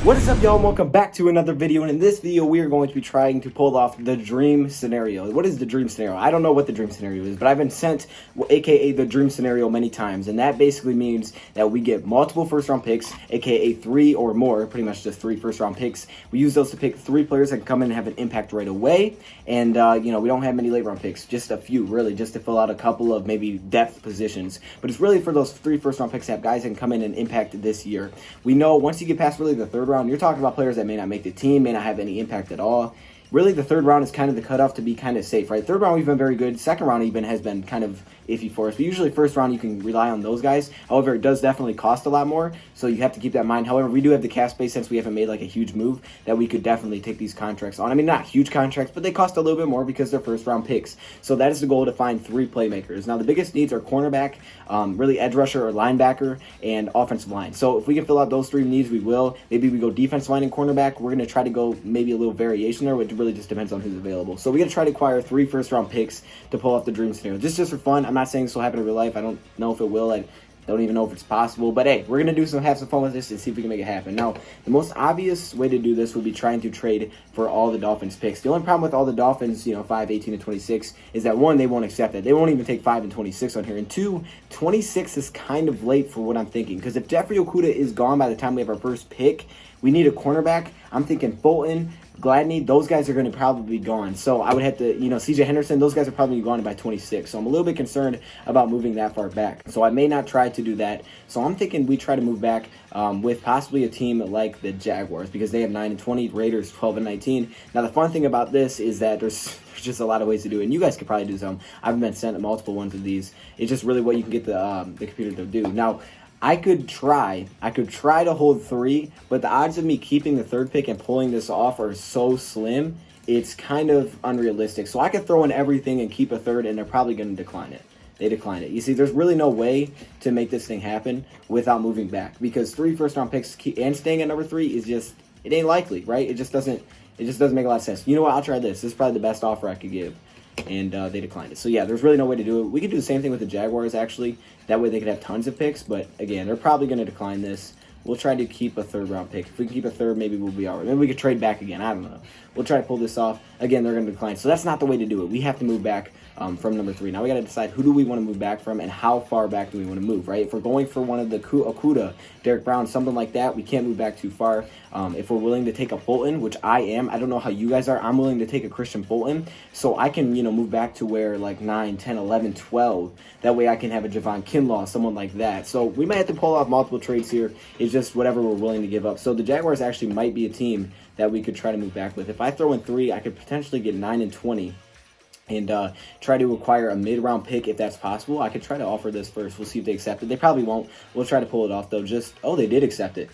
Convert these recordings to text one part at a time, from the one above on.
What is up, y'all? Welcome back to another video, and in this video we are going to be trying to pull off the dream scenario. What is the dream scenario? I don't know what the dream scenario is, but I've been sent aka the dream scenario many times, and that basically means that we get multiple first round picks, aka 3 or more, pretty much just 3 first round picks. We use those to pick 3 players that can come in and have an impact right away, and we don't have many late round picks, just a few really, just to fill out a couple of maybe depth positions, but it's really for those 3 first round picks to have guys that can come in and impact this year. We know once you get past really the third round, you're talking about players that may not make the team, may not have any impact at all. Really, the third round is kind of the cutoff to be kind of safe, right? Third round, we've been very good. Second round even has been kind of iffy for us. But usually first round, you can rely on those guys. However, it does definitely cost a lot more, so you have to keep that in mind. However, we do have the cap space since we haven't made like a huge move that we could definitely take these contracts on. I mean, not huge contracts, but they cost a little bit more because they're first round picks. So that is the goal, to find 3 playmakers. Now, the biggest needs are cornerback, really edge rusher or linebacker, and offensive line. So if we can fill out those 3 needs, we will. Maybe we go defensive line and cornerback. We're going to try to go maybe a little variation there, which really just depends on who's available. So we're going to try to acquire 3 first round picks to pull off the dream scenario. This is just for fun. I'm not saying this will happen in real life. I don't know if it will. I don't even know if it's possible. But hey, we're going to have some fun with this and see if we can make it happen. Now, the most obvious way to do this would be trying to trade for all the Dolphins picks. The only problem with all the Dolphins, 5, 18, and 26, is that 1, they won't accept it. They won't even take 5 and 26 on here. And 2, 26 is kind of late for what I'm thinking. Because if Jeffrey Okudah is gone by the time we have our first pick, we need a cornerback. I'm thinking Fulton, Gladney, those guys are going to probably be gone. So I would have to, CJ Henderson, those guys are probably gone by 26. So I'm a little bit concerned about moving that far back. So I may not try to do that. So I'm thinking we try to move back with possibly a team like the Jaguars, because they have 9 and 20, Raiders 12 and 19. Now the fun thing about this is that there's just a lot of ways to do it, and you guys could probably do some. I've been sent multiple ones of these. It's just really what you can get the computer to do. Now, I could try to hold 3, but the odds of me keeping the 3rd pick and pulling this off are so slim, it's kind of unrealistic. So I could throw in everything and keep a 3rd, and they're probably going to decline it. They decline it. You see, there's really no way to make this thing happen without moving back, because 3 first-round picks and staying at number 3 is just, it ain't likely, right? It just doesn't make a lot of sense. You know what? I'll try this. This is probably the best offer I could give. And they declined it. So yeah, there's really no way to do it. We could do the same thing with the Jaguars, actually. That way they could have tons of picks, but again, they're probably going to decline this. We'll try to keep a 3rd round pick. If we can keep a 3rd, maybe we'll be all right. Maybe we could trade back again. I don't know. We'll try to pull this off. Again, they're going to decline. So that's not the way to do it. We have to move back from number 3. Now we got to decide, who do we want to move back from, and how far back do we want to move, right? If we're going for one of the Okudah, Derek Brown, something like that, we can't move back too far. If we're willing to take a Fulton, which I am, I don't know how you guys are, I'm willing to take a Christian Fulton, so I can, move back to where like 9, 10, 11, 12. That way I can have a Javon Kinlaw, someone like that. So we might have to pull off multiple trades here. It's just whatever we're willing to give up. So the Jaguars actually might be a team that we could try to move back with. If I throw in 3, I could potentially get 9 and 20 and try to acquire a mid-round pick if that's possible. I could try to offer this first. We'll see if they accept it. They probably won't. We'll try to pull it off, though. Oh, they did accept it.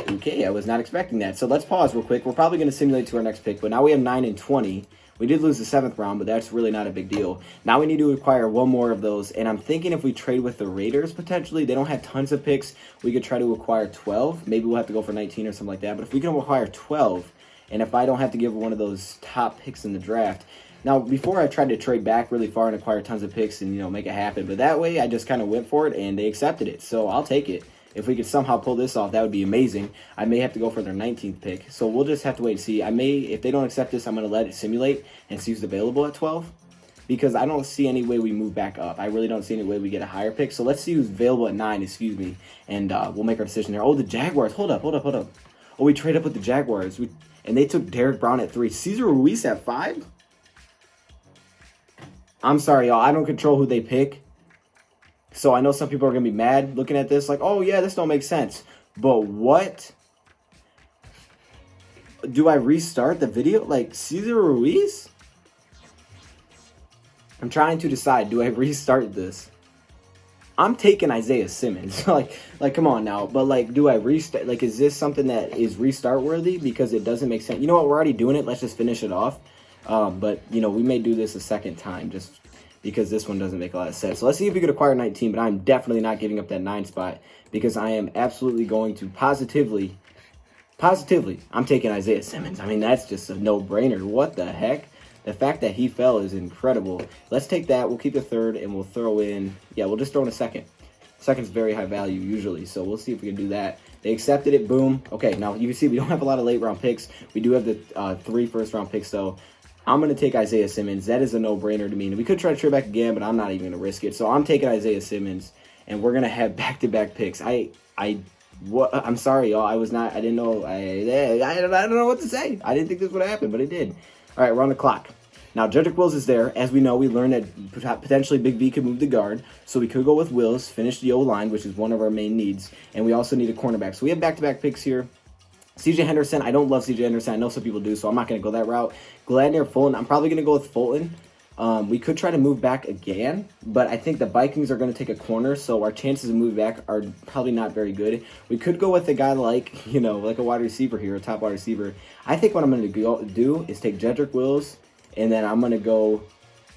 Okay, I was not expecting that. So let's pause real quick. We're probably going to simulate to our next pick, but now we have 9 and 20. We did lose the 7th round, but that's really not a big deal. Now we need to acquire 1 more of those, and I'm thinking if we trade with the Raiders, potentially, they don't have tons of picks, we could try to acquire 12. Maybe we'll have to go for 19 or something like that, but if we can acquire 12, and if I don't have to give one of those top picks in the draft. Now, before I tried to trade back really far and acquire tons of picks and, make it happen, but that way I just kind of went for it, and they accepted it, so I'll take it. If we could somehow pull this off, that would be amazing. I may have to go for their 19th pick. So we'll just have to wait and see. If they don't accept this, I'm going to let it simulate and see who's available at 12. Because I don't see any way we move back up. I really don't see any way we get a higher pick. So let's see who's available at 9, and we'll make our decision there. Oh, the Jaguars. Hold up. Oh, we trade up with the Jaguars. And they took Derek Brown at 3. Cesar Ruiz at 5? I'm sorry, y'all. I don't control who they pick. So I know some people are going to be mad looking at this, like, oh, yeah, this don't make sense. But what? Do I restart the video? Like, Cesar Ruiz? I'm trying to decide, do I restart this? I'm taking Isaiah Simmons. like, come on now. But, like, do I restart? Like, is this something that is restart worthy? Because it doesn't make sense. You know what? We're already doing it. Let's just finish it off. But, we may do this a second time just because this one doesn't make a lot of sense. So let's see if we could acquire 19, but I'm definitely not giving up that 9 spot because I am absolutely going to positively, I'm taking Isaiah Simmons. I mean, that's just a no-brainer. What the heck? The fact that he fell is incredible. Let's take that. We'll keep the 3rd, and we'll throw in, we'll just throw in a 2nd. Second's very high value usually, so we'll see if we can do that. They accepted it. Boom. Okay, now you can see we don't have a lot of late round picks. We do have the 3 first round picks, though. I'm going to take Isaiah Simmons. That is a no-brainer to me. And we could try to trade back again, but I'm not even going to risk it. So I'm taking Isaiah Simmons, and we're going to have back-to-back picks. I'm sorry, y'all. I didn't know. I don't know what to say. I didn't think this would happen, but it did. All right, we're on the clock. Now, Jedrick Wills is there. As we know, we learned that potentially Big V could move the guard. So we could go with Wills, finish the O-line, which is one of our main needs. And we also need a cornerback. So we have back-to-back picks here. CJ Henderson, I don't love CJ Henderson. I know some people do, so I'm not going to go that route. Gladney or Fulton, I'm probably going to go with Fulton. We could try to move back again, but I think the Vikings are going to take a corner, so our chances of moving back are probably not very good. We could go with a guy like a wide receiver here, a top wide receiver. I think what I'm going to do is take Jedrick Wills, and then I'm going to go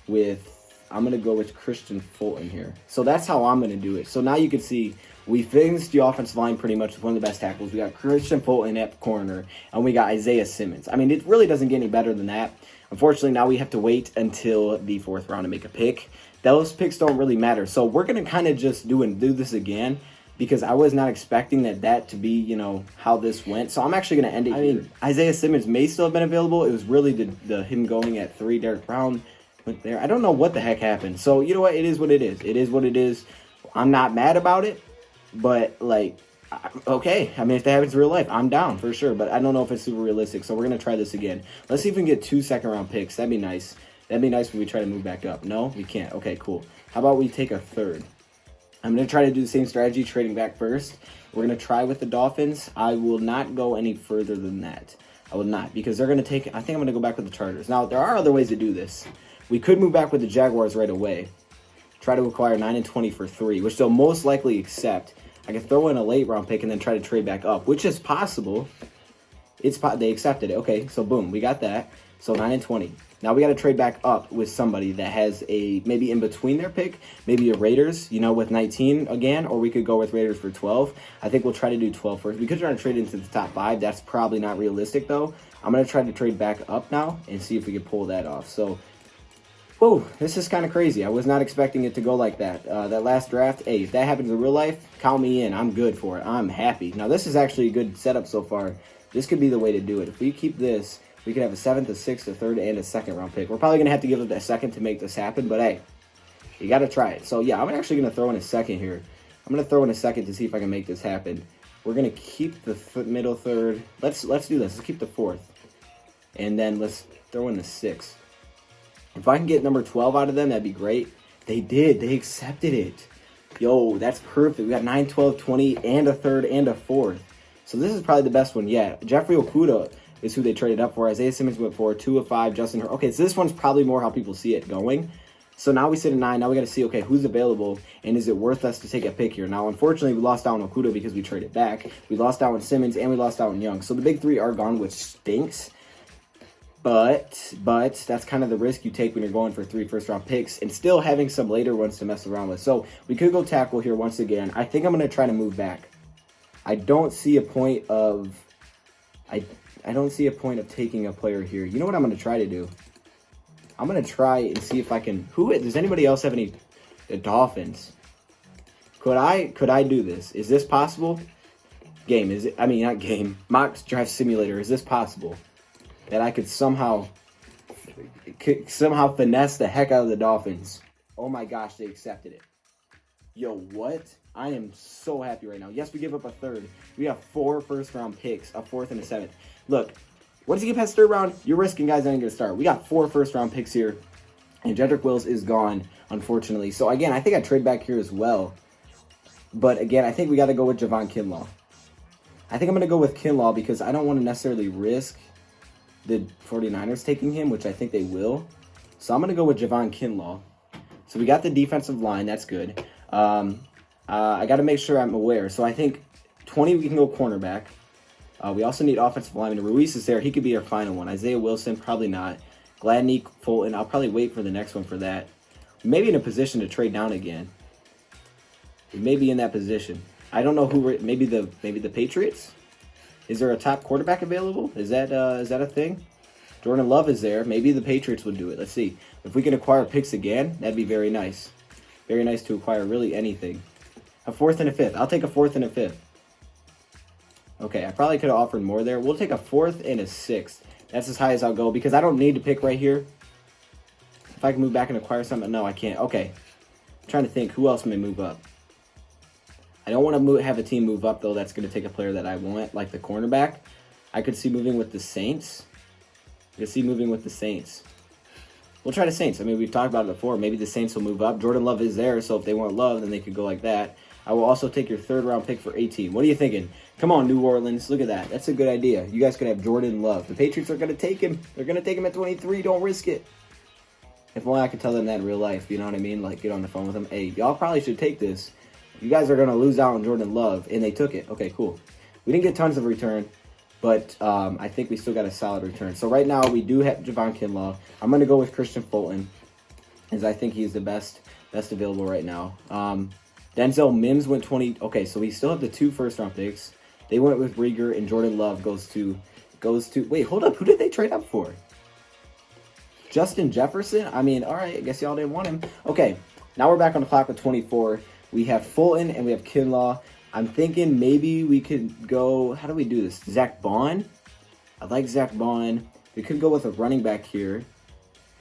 with Christian Fulton here. So that's how I'm going to do it. So now you can see we finished the offensive line pretty much with one of the best tackles. We got Christian Fulton at corner, and we got Isaiah Simmons. I mean, it really doesn't get any better than that. Unfortunately, now we have to wait until the 4th round to make a pick. Those picks don't really matter. So we're going to kind of just do this again because I was not expecting that to be, how this went. So I'm actually going to end it here. Isaiah Simmons may still have been available. It was really the him going at 3. Derek Brown went there. I don't know what the heck happened. So you know what? It is what it is. It is what it is. I'm not mad about it. But, okay. I mean, if that happens in real life, I'm down for sure. But I don't know if it's super realistic. So we're going to try this again. Let's see if we can get 2 second-round picks. That'd be nice. That'd be nice when we try to move back up. No, we can't. Okay, cool. How about we take a 3rd? I'm going to try to do the same strategy, trading back first. We're going to try with the Dolphins. I will not go any further than that. I will not, because they're going to take... I think I'm going to go back with the Chargers. Now, there are other ways to do this. We could move back with the Jaguars right away. Try to acquire 9 and 20 for 3, which they'll most likely accept. I could throw in a late round pick and then try to trade back up, which is possible. They accepted it. Okay, so boom, we got that. So 9 and 20. Now we got to trade back up with somebody that has a maybe in between their pick, maybe a Raiders, with 19 again, or we could go with Raiders for 12. I think we'll try to do 12 first. We could try to trade into the top 5. That's probably not realistic though. I'm going to try to trade back up now and see if we can pull that off. So whoa, this is kind of crazy. I was not expecting it to go like that. That last draft, hey, if that happens in real life, count me in. I'm good for it. I'm happy. Now, this is actually a good setup so far. This could be the way to do it. If we keep this, we could have a 7th, a 6th, a 3rd, and a 2nd round pick. We're probably going to have to give it a 2nd to make this happen, but hey, you got to try it. So, yeah, I'm actually going to throw in a 2nd here. I'm going to throw in a 2nd to see if I can make this happen. We're going to keep the middle 3rd. Let's do this. Let's keep the 4th. And then let's throw in the 6th. If I can get number 12 out of them, that'd be great. They did. They accepted it. Yo, that's perfect. We got 9, 12, 20, and a 3rd and a 4th. So this is probably the best one yet. Jeffrey Okudah is who they traded up for. Isaiah Simmons went for 2 of 5. Justin Herbert. Okay, so this one's probably more how people see it going. So now we sit at 9. Now we got to see, okay, who's available, and is it worth us to take a pick here? Now, unfortunately, we lost out on Okudah because we traded back. We lost out on Simmons, and we lost out on Young. So the big 3 are gone, which stinks. But that's kind of the risk you take when you're going for 3 first-round picks and still having some later ones to mess around with. So we could go tackle here once again. I think I'm going to try to move back. I don't see a point of taking a player here. You know what I'm going to try to do? I'm going to try and see if I can. Does anybody else have any? The Dolphins. Could I do this? Is this possible? Not game. Mock draft simulator. Is this possible? That I could somehow finesse the heck out of the Dolphins. Oh my gosh, they accepted it. Yo, what? I am so happy right now. Yes, we give up a 3rd. We have 4 first-round picks, a 4th and a 7th. Look, once you get past 3rd round, you're risking guys that ain't going to start. We got 4 first-round picks here, and Jedrick Wills is gone, unfortunately. So, again, I think I trade back here as well. But, again, I think we got to go with Javon Kinlaw. I think I'm going to go with Kinlaw because I don't want to necessarily risk the 49ers taking him, which I think they will. So I'm going to go with Javon Kinlaw. So we got the defensive line. That's good. I got to make sure I'm aware. So I think 20, we can go cornerback. We also need offensive lineman. Ruiz is there. He could be our final one. Isaiah Wilson, probably not. Gladney, Fulton. I'll probably wait for the next one for that. We may be in a position to trade down again. We may be in that position. I don't know who. Maybe the Patriots. Is there a top quarterback available? Is that a thing? Jordan Love is there. Maybe the Patriots would do it. Let's see. If we can acquire picks again, that'd be very nice. Very nice to acquire really anything. A 4th and a 5th. I'll take a 4th and a 5th. Okay, I probably could have offered more there. We'll take a 4th and a 6th. That's as high as I'll go because I don't need to pick right here. If I can move back and acquire something. No, I can't. Okay. I'm trying to think who else may move up. I don't want to have a team move up, though. That's going to take a player that I want, like the cornerback. I could see moving with the Saints. I could see moving with the Saints. We'll try the Saints. I mean, we've talked about it before. Maybe the Saints will move up. Jordan Love is there, so if they want Love, then they could go like that. I will also take your 3rd round pick for 18. What are you thinking? Come on, New Orleans. Look at that. That's a good idea. You guys could have Jordan Love. The Patriots are going to take him. They're going to take him at 23. Don't risk it. If only I could tell them that in real life. You know what I mean? Like, get on the phone with them. Hey, y'all probably should take this. You guys are going to lose out on Jordan Love. And they took it. Okay, cool. We didn't get tons of return. But I think we still got a solid return. So right now, we do have Javon Kinlaw. I'm going to go with Christian Fulton, as I think he's the best available right now. Denzel Mims went 20. Okay, so we still have the 2 first-round picks. They went with Rieger, and Jordan Love goes to. Wait, hold up. Who did they trade up for? Justin Jefferson? I mean, all right. I guess y'all didn't want him. Okay, now we're back on the clock with 24. We have Fulton, and we have Kinlaw. I'm thinking maybe we could go. How do we do this? Zach Bond? I like Zach Bond. We could go with a running back here.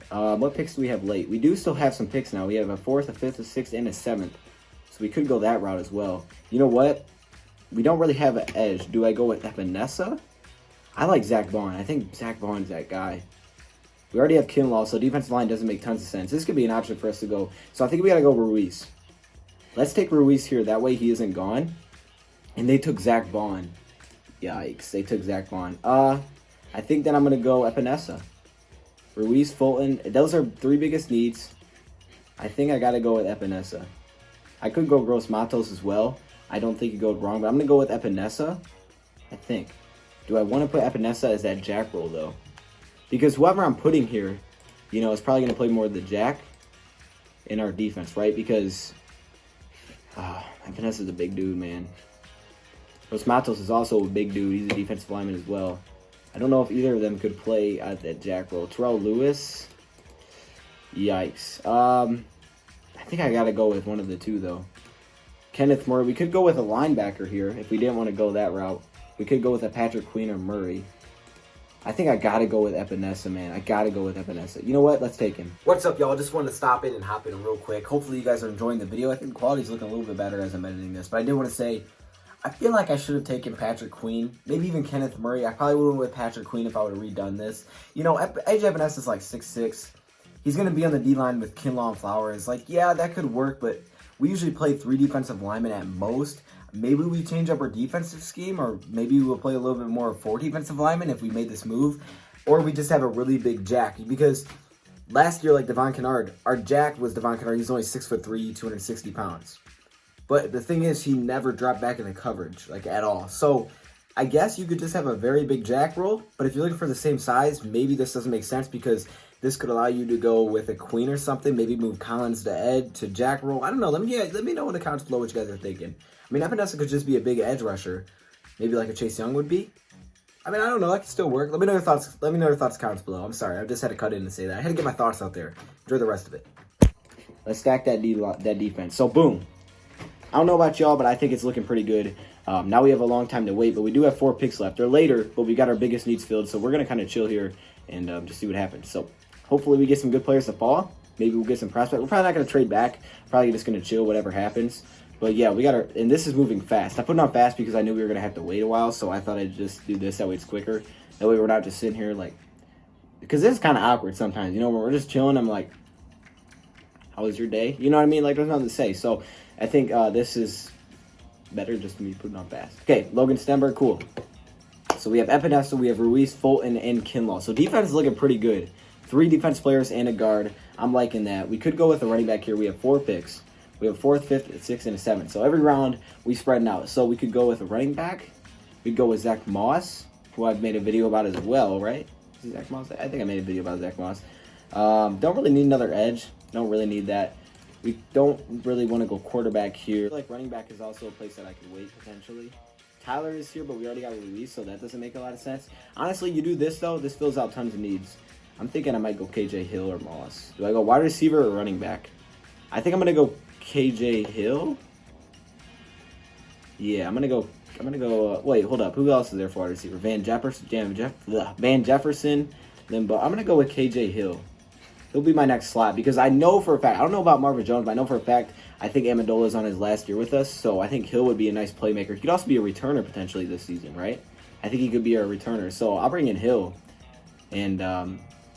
What picks do we have late? We do still have some picks now. We have a 4th, a 5th, a 6th, and a 7th. So we could go that route as well. You know what? We don't really have an edge. Do I go with Epinesa? I like Zach Bond. I think Zach Bond's that guy. We already have Kinlaw, so defensive line doesn't make tons of sense. This could be an option for us to go. So I think we got to go Ruiz. Let's take Ruiz here. That way he isn't gone. And they took Zach Bond. Yikes. They took Zach Bond. I think then I'm going to go Epinesa. Ruiz, Fulton. Those are 3 biggest needs. I think I got to go with Epinesa. I could go Gross Matos as well. I don't think you go wrong, but I'm going to go with Epinesa. I think. Do I want to put Epinesa as that jack role, though? Because whoever I'm putting here, you know, is probably going to play more of the jack in our defense, right? Because Epinesa is a big dude, man. Gross Matos is also a big dude. He's a defensive lineman as well. I don't know if either of them could play at that jack role. Terrell Lewis. Yikes. I think I got to go with one of the 2, though. Kenneth Murray. We could go with a linebacker here if we didn't want to go that route. We could go with a Patrick Queen or Murray. I think I got to go with Epinesa, man. I got to go with Epinesa. You know what? Let's take him. What's up, y'all? Just wanted to stop in and hop in real quick. Hopefully you guys are enjoying the video. I think the quality's looking a little bit better as I'm editing this. But I did want to say, I feel like I should have taken Patrick Queen. Maybe even Kenneth Murray. I probably would have went with Patrick Queen if I would have redone this. You know, AJ Epinesa is like 6'6". He's going to be on the D-line with Kinlaw and Flowers. Like, yeah, that could work, but we usually play 3 defensive linemen at most. Maybe we change up our defensive scheme, or maybe we'll play a little bit more of 4 defensive linemen if we made this move. Or we just have a really big jack. Because last year, like Devon Kennard, our jack was Devon Kennard. He's only 6'3", 260 pounds. But the thing is, he never dropped back into coverage, like, at all. So I guess you could just have a very big jack roll. But if you're looking for the same size, maybe this doesn't make sense because this could allow you to go with a queen or something. Maybe move Collins to Ed to jack roll. I don't know. Let me know in the comments below what you guys are thinking. I mean, Epinesa could just be a big edge rusher. Maybe like a Chase Young would be. I mean, I don't know. That could still work. Let me know your thoughts. Let me know your thoughts in the comments below. I'm sorry. I just had to cut in and say that. I had to get my thoughts out there. Enjoy the rest of it. Let's stack that defense. So, boom. I don't know about y'all, but I think it's looking pretty good. Now we have a long time to wait, but we do have 4 picks left. They're later, but we got our biggest needs filled, so we're going to kind of chill here and just see what happens. So, hopefully we get some good players to fall. Maybe we'll get some prospects. We're probably not going to trade back. Probably just going to chill, whatever happens. But yeah, we got our, and this is moving fast. I put it on fast because I knew we were going to have to wait a while, so I thought I'd just do this. That way it's quicker. That way we're not just sitting here like, because this is kind of awkward sometimes. You know, when we're just chilling, I'm like, how was your day? You know what I mean? Like, there's nothing to say. So I think this is better just to me putting on fast. Okay, Logan Stenberg, cool. So we have Epinesa, we have Ruiz, Fulton, and Kinlaw. So defense is looking pretty good. 3 defense players and a guard. I'm liking that. We could go with a running back here. We have 4 picks. We have a 4th, 5th, 6th, and a 7th. So every round, we spread out. So we could go with a running back. We'd go with Zach Moss, who I've made a video about as well, right? Is it Zach Moss? I think I made a video about Zach Moss. Don't really need another edge. Don't really need that. We don't really want to go quarterback here. Like running back is also a place that I could wait potentially. Tyler is here, but we already got Luis, so that doesn't make a lot of sense. Honestly, you do this, though, this fills out tons of needs. I'm thinking I might go KJ Hill or Moss. Do I go wide receiver or running back? I think I'm going to go KJ Hill. Yeah, I'm going to go I'm gonna go. Wait, hold up. Who else is there for wide receiver? Van Jefferson. Then, but I'm gonna go with KJ Hill. He'll be my next slot because I know for a fact. I don't know about Marvin Jones, but I know for a fact. I think Amendola is on his last year with us, so I think Hill would be a nice playmaker. He could also be a returner potentially this season, right? I think he could be a returner. So I'll bring in Hill. And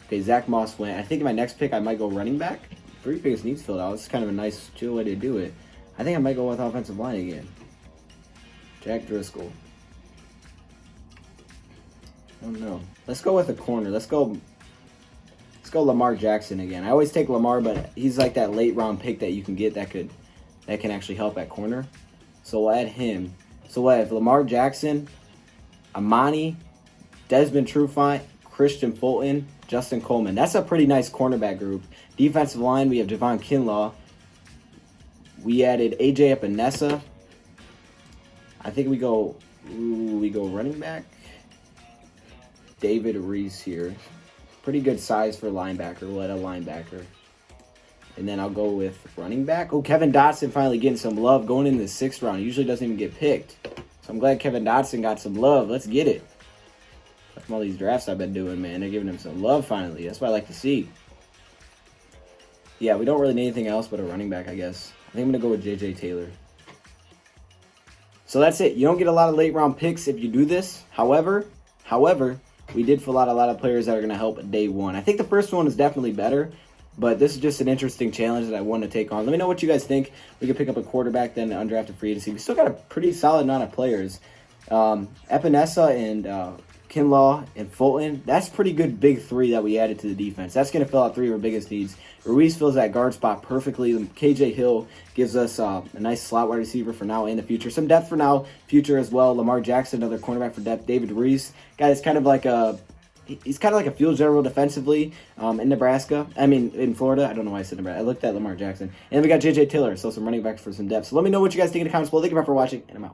okay, Zach Moss went. I think in my next pick I might go running back. 3 biggest needs filled out. It's kind of a nice, chill way to do it. I think I might go with offensive line again. Jack Driscoll. I don't know. Let's go with a corner. Let's go Lamar Jackson again. I always take Lamar, but he's like that late round pick that you can get that can actually help at corner. So we'll add him. So we'll have Lamar Jackson, Amani, Desmond Trufant, Christian Fulton, Justin Coleman. That's a pretty nice cornerback group. Defensive line, we have Javon Kinlaw. We added AJ Epinesa. I think we go running back. David Reese here. Pretty good size for linebacker. We'll add a linebacker. And then I'll go with running back. Oh, Kevin Dotson finally getting some love going into the 6th round. He usually doesn't even get picked. So I'm glad Kevin Dotson got some love. Let's get it. From all these drafts I've been doing, man. They're giving him some love finally. That's what I like to see. Yeah, we don't really need anything else but a running back, I guess. I think I'm going to go with J.J. Taylor. So that's it. You don't get a lot of late round picks if you do this. However, we did fill out a lot of players that are going to help day one. I think the first one is definitely better, but this is just an interesting challenge that I want to take on. Let me know what you guys think. We could pick up a quarterback, then an undrafted free agency. We still got a pretty solid amount of players. Epinesa and Kinlaw and Fulton, that's pretty good big 3 that we added to the defense. That's going to fill out 3 of our biggest needs. Ruiz fills that guard spot perfectly. KJ Hill gives us a nice slot wide receiver for now and the future. Some depth for now, future as well. Lamar Jackson, another cornerback for depth. David Reese, guy that's kind of like he's kind of like a field general defensively in Nebraska. I mean, in Florida. I don't know why I said Nebraska. I looked at Lamar Jackson. And we got J.J. Taylor, so some running backs for some depth. So let me know what you guys think in the comments below. Thank you for watching, and I'm out.